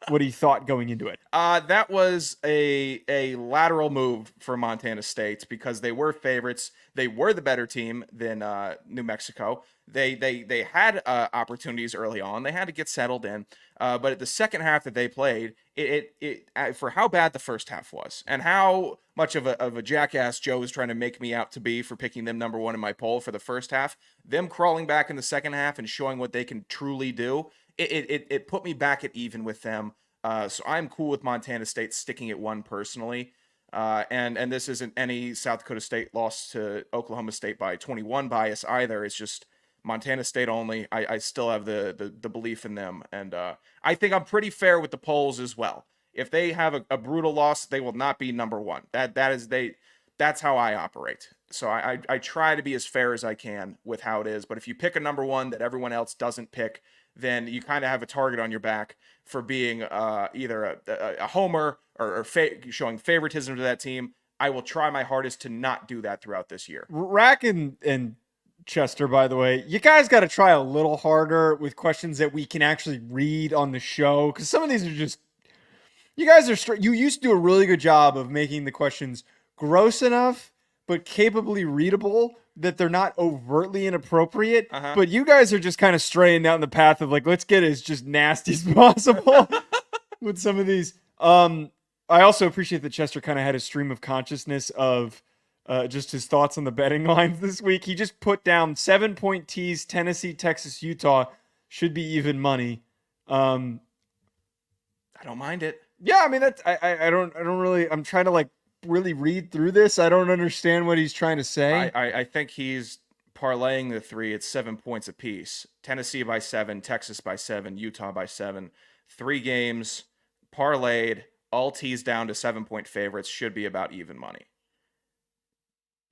what he thought going into it. That was a lateral move for Montana State because they were favorites. They were the better team than New Mexico. They had opportunities early on. They had to get settled in. But at the second half that they played, it for how bad the first half was and how much of a jackass Joe was trying to make me out to be for picking them number 1 in my poll for the first half, them crawling back in the second half and showing what they can truly do, it put me back at even with them. So I'm cool with Montana State sticking at 1 personally. And this isn't any South Dakota State loss to Oklahoma State by 21 bias either. It's just Montana State only. I still have the belief in them. And I think I'm pretty fair with the polls as well. If they have a brutal loss, they will not be number 1. That's how I operate. So I try to be as fair as I can with how it is. But if you pick a number 1 that everyone else doesn't pick, then you kind of have a target on your back for being either a homer or showing favoritism to that team. I will try my hardest to not do that throughout this year. Rack and Chester, by the way, you guys got to try a little harder with questions that we can actually read on the show, because some of these are just, you guys are you used to do a really good job of making the questions gross enough but capably readable that they're not overtly inappropriate. But you guys are just kind of straying down the path of let's get it as just nasty as possible with some of these. I also appreciate that Chester kind of had a stream of consciousness of just his thoughts on the betting lines this week. He just put down 7-point tees, Tennessee, Texas, Utah should be even money. Um, I don't mind it. yeah, I mean that's I don't really. I'm trying to like really read through this. I don't understand what he's trying to say. I think he's parlaying the 3. It's 7 points apiece. Tennessee by 7, Texas by 7, Utah by 7. 3 games parlayed, all teased down to 7-point favorites. Should be about even money.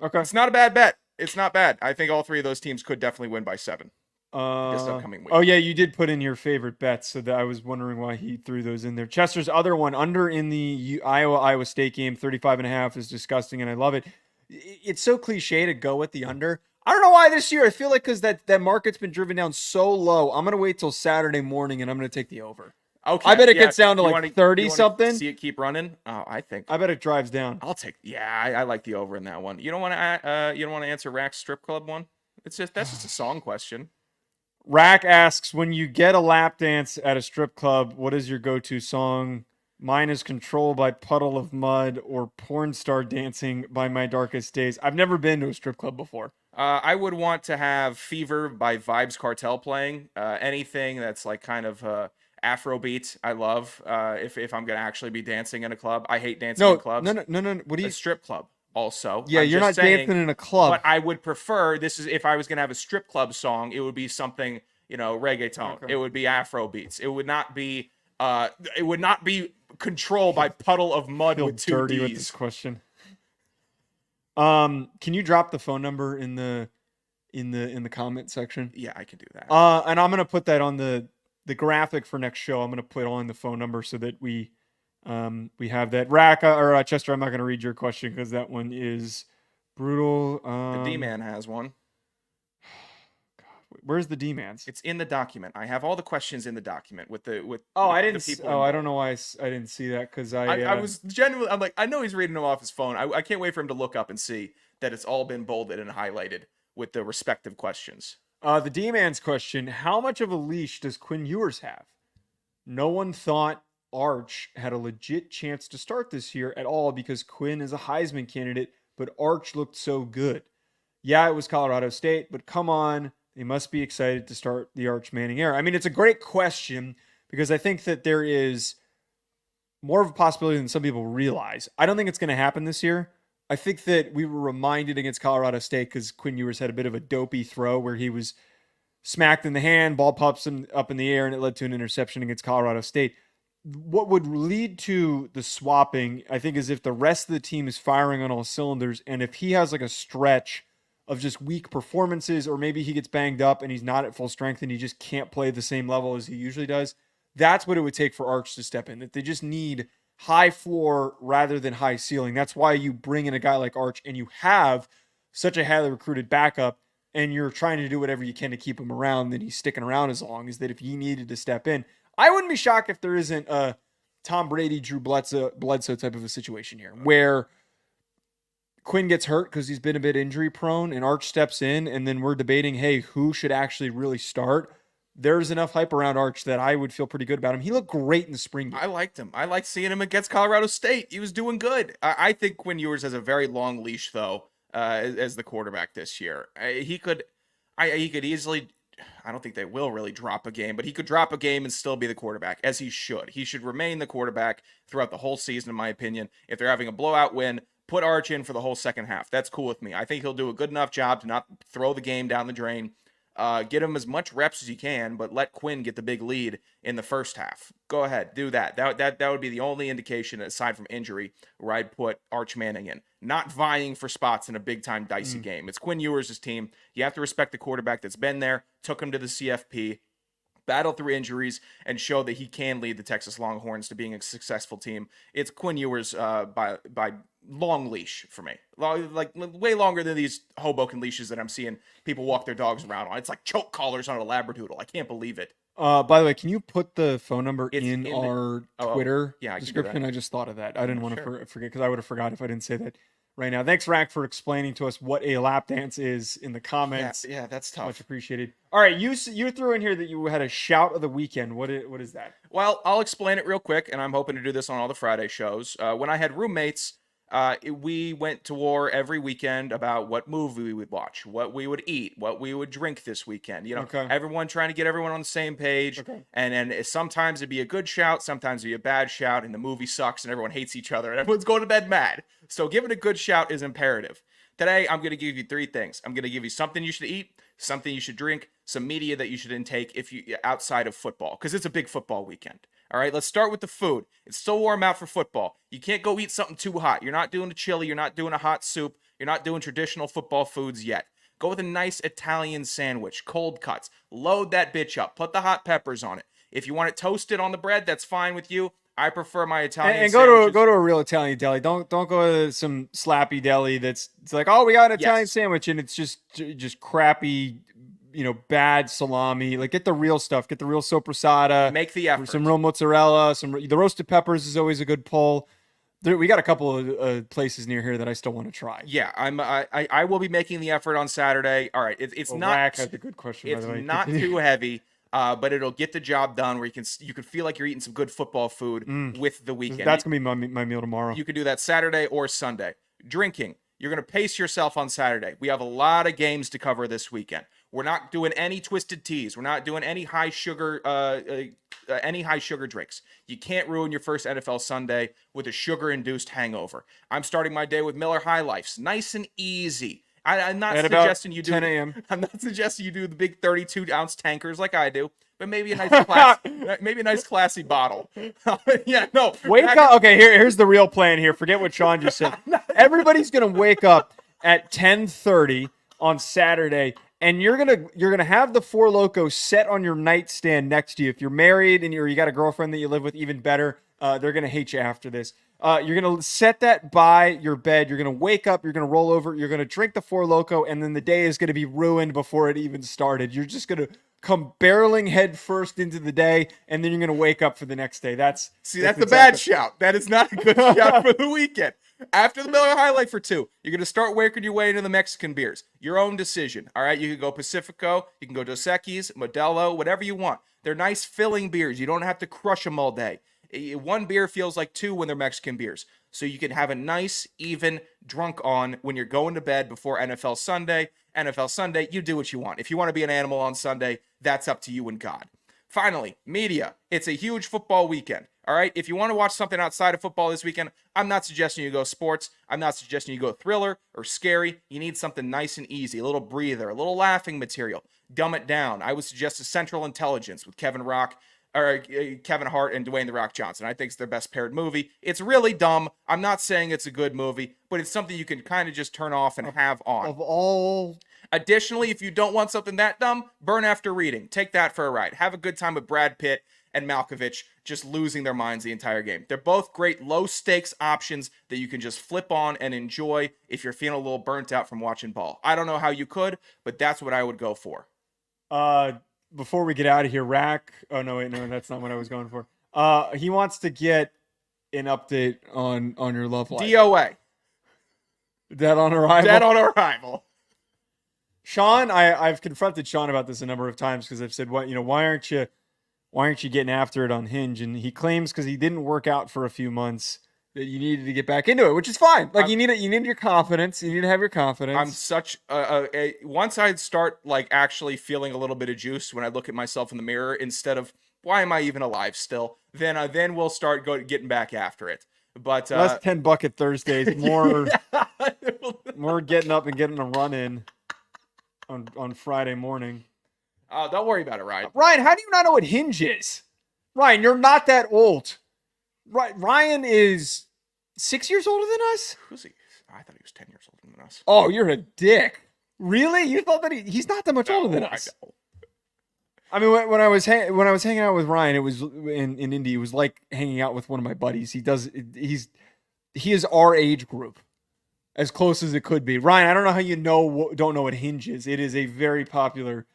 Okay. It's not a bad bet. It's not bad. I think all 3 of those teams could definitely win by 7 this upcoming week. Oh yeah, you did put in your favorite bets, so that I was wondering why he threw those in there. Chester's other one, under in the Iowa State game, 35.5 is disgusting, and I love it. It's so cliche to go with the under. I don't know why this year. I feel like because that market's been driven down so low. I'm gonna wait till Saturday morning, and I'm gonna take the over. Okay. I bet it gets down to You like wanna- 30 you wanna something. See it keep running. Oh, I bet it drives down. I'll take. Yeah, I like the over in that one. You don't want to answer Rack's strip club one. That's just a song question. Rack asks, when you get a lap dance at a strip club, what is your go-to song? Mine is Control by Puddle of Mud or Porn Star Dancing by My Darkest Days. I've never been to a strip club before. I would want to have Fever by Vibes Cartel playing. Anything that's like kind of Afrobeat, I love. If I'm gonna actually be dancing in a club, I hate dancing in clubs. No. What do you? A strip club, also. Yeah, I'm you're just not saying, dancing in a club. But I would prefer. This is if I was gonna have a strip club song, it would be something reggaeton. Okay. It would be Afro beats. It would not be. It would not be Control by Puddle of Mud feel with 2 dirty Ds. with this question. Can you drop the phone number in the comment section? Yeah, I can do that. And I'm gonna put that on the graphic for next show. I'm gonna put on the phone number so that we have that. Rack or Chester, I'm not gonna read your question because that one is brutal. The D-Man has one. Where's the D-Man's? It's in the document. I have all the questions in the document with I the didn't. people. I don't know why I didn't see that because I was genuinely. I'm like, I know he's reading them off his phone. I can't wait for him to look up and see that it's all been bolded and highlighted with the respective questions. The D-Man's question: how much of a leash does Quinn Ewers have? No one thought Arch had a legit chance to start this year at all because Quinn is a Heisman candidate, but Arch looked so good. Yeah, it was Colorado State, but come on. They must be excited to start the Arch Manning era. I mean, it's a great question because I think that there is more of a possibility than some people realize. I don't think it's going to happen this year. I think that we were reminded against Colorado State because Quinn Ewers had a bit of a dopey throw where he was smacked in the hand, ball pops him up in the air, and it led to an interception against Colorado State. What would lead to the swapping, I think, is if the rest of the team is firing on all cylinders and if he has like a stretch of just weak performances, or maybe he gets banged up and he's not at full strength and he just can't play the same level as he usually does. That's what it would take for Arch to step in. That they just need high floor rather than high ceiling. That's why you bring in a guy like Arch and you have such a highly recruited backup and you're trying to do whatever you can to keep him around, then he's sticking around as long as that if he needed to step in. I wouldn't be shocked if there isn't a Tom Brady, Drew Bledsoe type of a situation here where Quinn gets hurt because he's been a bit injury prone and Arch steps in and then we're debating, hey, who should actually really start? There's enough hype around Arch that I would feel pretty good about him. He looked great in the spring game. I liked him. I liked seeing him against Colorado State. He was doing good. I think Quinn Ewers has a very long leash, though, as the quarterback this year. He could easily, I don't think they will really drop a game, but he could drop a game and still be the quarterback, as he should. He should remain the quarterback throughout the whole season, in my opinion. If they're having a blowout win, put Arch in for the whole second half. That's cool with me. I think he'll do a good enough job to not throw the game down the drain. Get him as much reps as you can, but let Quinn get the big lead in the first half. Go ahead, do that. That would be the only indication, aside from injury, where I'd put Arch Manning in. Not vying for spots in a big-time dicey game. It's Quinn Ewers' team. You have to respect the quarterback that's been there, took him to the CFP, battled through injuries, and showed that he can lead the Texas Longhorns to being a successful team. It's Quinn Ewers by long leash for me. Like way longer than these Hoboken leashes that I'm seeing people walk their dogs around on. It's like choke collars on a Labradoodle. I can't believe it. By the way, can you put the phone number in in our Twitter description? I I just thought of that. I didn't want to forget because I would have forgot if I didn't say that right now. Thanks, Rack, for explaining to us what a lap dance is in the comments. Yeah, that's tough. Much appreciated. All right, you threw in here that you had a shout of the weekend. What is that? Well, I'll explain it real quick, and I'm hoping to do this on all the Friday shows. When I had roommates, we went to war every weekend about what movie we would watch, what we would eat, what we would drink this weekend. Okay. Everyone trying to get everyone on the same page. Okay. And then sometimes it'd be a good shout, sometimes it'd be a bad shout, and the movie sucks and everyone hates each other and everyone's going to bed mad. So giving a good shout is imperative. Today, I'm going to give you 3 things. I'm going to give you something you should eat, something you should drink, some media that you should intake outside of football, because it's a big football weekend. All right, let's start with the food. It's still warm out for football. You can't go eat something too hot. You're not doing a chili. You're not doing a hot soup. You're not doing traditional football foods yet. Go with a nice Italian sandwich, cold cuts. Load that bitch up. Put the hot peppers on it. If you want it toasted on the bread, that's fine with you. I prefer my Italian And sandwiches. go to a real Italian deli. Don't go to some slappy deli it's like, oh, we got an Italian Yes. sandwich and it's just crappy, bad salami. Like, get the real stuff. Get the real sopressata. Make the effort. Some real mozzarella. The roasted peppers is always a good pull. We got a couple of places near here that I still want to try. Yeah, I will be making the effort on Saturday. All right, it's not. Rack had the good question. By It's the way. not too heavy, but it'll get the job done. Where you can feel like you're eating some good football food with the weekend. That's gonna be my meal tomorrow. You can do that Saturday or Sunday. Drinking. You're going to pace yourself on Saturday. We have a lot of games to cover this weekend. We're not doing any twisted teas. We're not doing any high sugar drinks. You can't ruin your first NFL Sunday with a sugar-induced hangover. I'm starting my day with Miller High Lifes, nice and easy. I'm not At about suggesting you do 10 a.m. I'm not suggesting you do the big 32-ounce tankers like I do, but maybe a nice classy bottle. Yeah, no. Wake up. Okay, here's the real plan here. Forget what Sean just said. Everybody's going to wake up at 10:30 on Saturday, and you're gonna have the Four Loko set on your nightstand next to you. If you're married and you got a girlfriend that you live with, even better. They're going to hate you after this. You're going to set that by your bed. You're going to wake up. You're going to roll over. You're going to drink the Four Loko, and then the day is going to be ruined before it even started. You're just going to come barreling head first into the day, and then you're going to wake up for the next day. That's a bad shout. That is not a good shout for the weekend. After the Miller High Life for 2, you're going to start working your way into the Mexican beers. Your own decision. All right, you can go Pacifico. You can go Dos Equis, Modelo, whatever you want. They're nice filling beers. You don't have to crush them all day. 1 beer feels like 2 when they're Mexican beers. So you can have a nice, even drunk on when you're going to bed before NFL Sunday. NFL Sunday, you do what you want. If you want to be an animal on Sunday, that's up to you and God. Finally, media. It's a huge football weekend. All right, if you want to watch something outside of football this weekend, I'm not suggesting you go sports. I'm not suggesting you go thriller or scary. You need something nice and easy, a little breather, a little laughing material. Dumb it down. I would suggest a Central Intelligence with Kevin Hart and Dwayne The Rock Johnson. I think it's their best paired movie. It's really dumb. I'm not saying it's a good movie, but it's something you can kind of just turn off and have on. of all. Additionally, if you don't want something that dumb, Burn After Reading. Take that for a ride. Have a good time with Brad Pitt and Malkovich just losing their minds the entire game. They're both great low-stakes options that you can just flip on and enjoy if you're feeling a little burnt out from watching ball. I don't know how you could, but that's what I would go for. Before we get out of here, Rack. Oh no, wait, no, that's not what I was going for. He wants to get an update on your love life. DOA. Dead on arrival. Dead on arrival. Sean, I've confronted Sean about this a number of times because I've said, why aren't you getting after it on Hinge? And he claims because he didn't work out for a few months that you needed to get back into it, which is fine. Like, you need your confidence. You need to have your confidence. I'm such once I start like actually feeling a little bit of juice when I look at myself in the mirror instead of why am I even alive still, then we'll start getting back after it. But less 10 bucket Thursdays, more more getting up and getting a run in on Friday morning. Don't worry about it, Ryan. Ryan, how do you not know what Hinge is? Ryan, you're not that old. Right, Ryan is 6 years older than us? Who's he? I thought he was 10 years older than us. Oh, you're a dick. Really? You thought that he's not that much older than us? I mean, when I was hanging out with Ryan, it was in Indy. It was like hanging out with one of my buddies. He is our age group, as close as it could be. Ryan, I don't know how you don't know what Hinge is. It is a very popular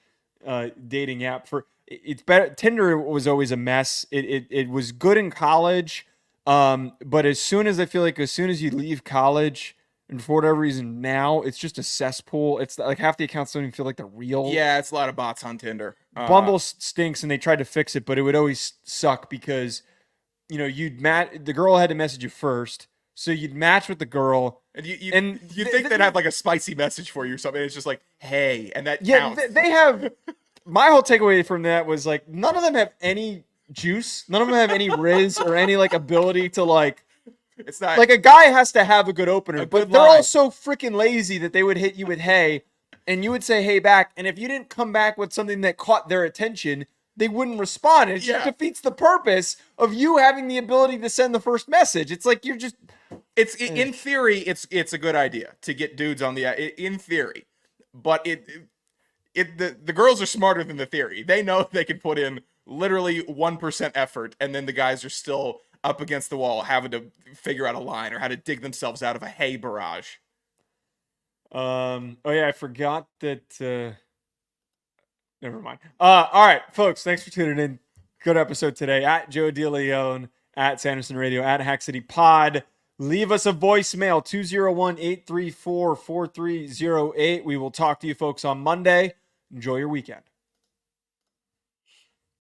dating app for. It's better. Tinder was always a mess. It was good in college, but as soon as you leave college, and for whatever reason now, it's just a cesspool. It's like half the accounts don't even feel like they're real. Yeah, it's a lot of bots on Tinder. Bumble stinks, and they tried to fix it, but it would always suck because the girl had to message you first, So you'd match with the girl. And you th- think they'd have like a spicy message for you or something. It's just like, hey, and that Yeah, counts. they have. My whole takeaway from that was like none of them have any juice. None of them have any riz or any like ability to like. It's not Like a guy has to have a good opener, but good they're all line. so freaking lazy that they would hit you with hey, and you would say hey back, and if you didn't come back with something that caught their attention, they wouldn't respond. It just defeats the purpose of you having the ability to send the first message. It's like you're just. in theory, it's a good idea to get dudes on the in theory, but the girls are smarter than the theory. They know they can put in literally 1% effort, and then the guys are still up against the wall having to figure out a line or how to dig themselves out of a hay barrage. Oh yeah, I forgot that. Never mind. All right, folks, thanks for tuning in. Good episode today. At Joe DeLeone, at Sanderson Radio, at Hack City Pod. Leave us a voicemail, 201-834-4308. We will talk to you folks on Monday. Enjoy your weekend.